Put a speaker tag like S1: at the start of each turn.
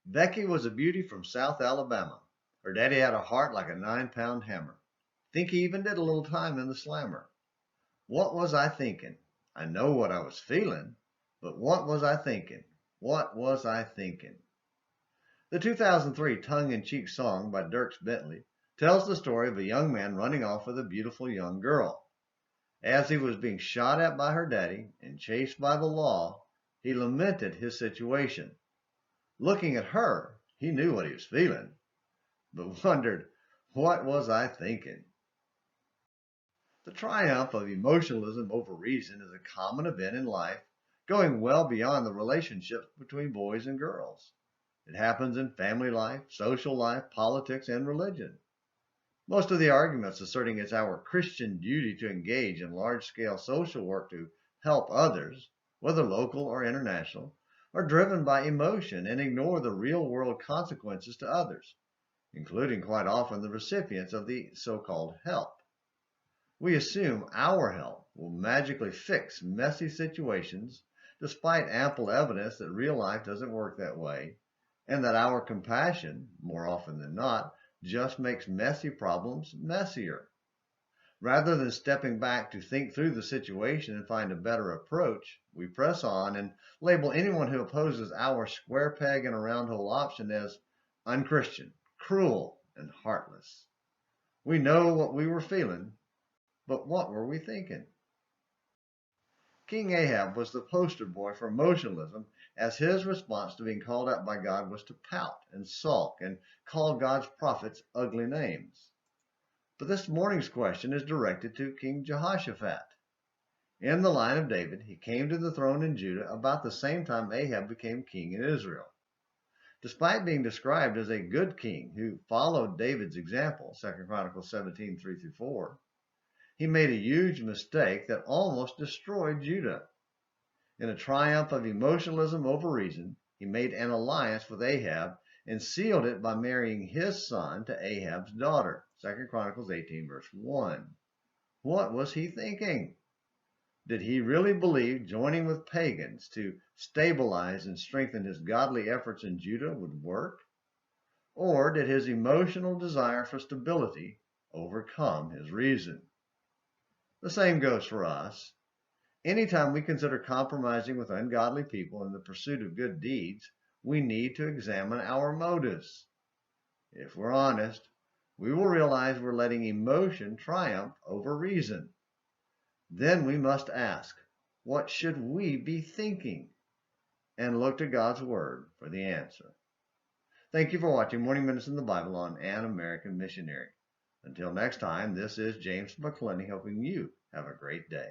S1: Becky was a beauty from South Alabama. Her daddy had a heart like a 9-pound hammer. Think he even did a little time in the slammer. What was I thinking? I know what I was feeling, but what was I thinking? What was I thinking? The 2003 tongue-in-cheek song by Dierks Bentley tells the story of a young man running off with a beautiful young girl. As he was being shot at by her daddy and chased by the law, he lamented his situation. Looking at her, he knew what he was feeling, but wondered, what was I thinking? The triumph of emotionalism over reason is a common event in life, going well beyond the relationships between boys and girls. It happens in family life, social life, politics, and religion. Most of the arguments asserting it's our Christian duty to engage in large-scale social work to help others, whether local or international, are driven by emotion and ignore the real-world consequences to others, including quite often the recipients of the so-called help. We assume our help will magically fix messy situations, despite ample evidence that real life doesn't work that way, and that our compassion, more often than not, just makes messy problems messier. Rather than stepping back to think through the situation and find a better approach, we press on and label anyone who opposes our square peg in a round hole option as unchristian, cruel, and heartless. We know what we were feeling, but what were we thinking? King Ahab was the poster boy for emotionalism, as his response to being called out by God was to pout and sulk and call God's prophets ugly names. But this morning's question is directed to King Jehoshaphat. In the line of David, he came to the throne in Judah about the same time Ahab became king in Israel. Despite being described as a good king who followed David's example, 2 Chronicles 17, 3-4, he made a huge mistake that almost destroyed Judah. In a triumph of emotionalism over reason, he made an alliance with Ahab and sealed it by marrying his son to Ahab's daughter, 2 Chronicles 18, verse 1. What was he thinking? Did he really believe joining with pagans to stabilize and strengthen his godly efforts in Judah would work? Or did his emotional desire for stability overcome his reason? The same goes for us. Anytime we consider compromising with ungodly people in the pursuit of good deeds, we need to examine our motives. If we're honest, we will realize we're letting emotion triumph over reason. Then we must ask, what should we be thinking? And look to God's Word for the answer. Thank you for watching Morning Minutes in the Bible on An American Missionary. Until next time, this is James McClenney helping you have a great day.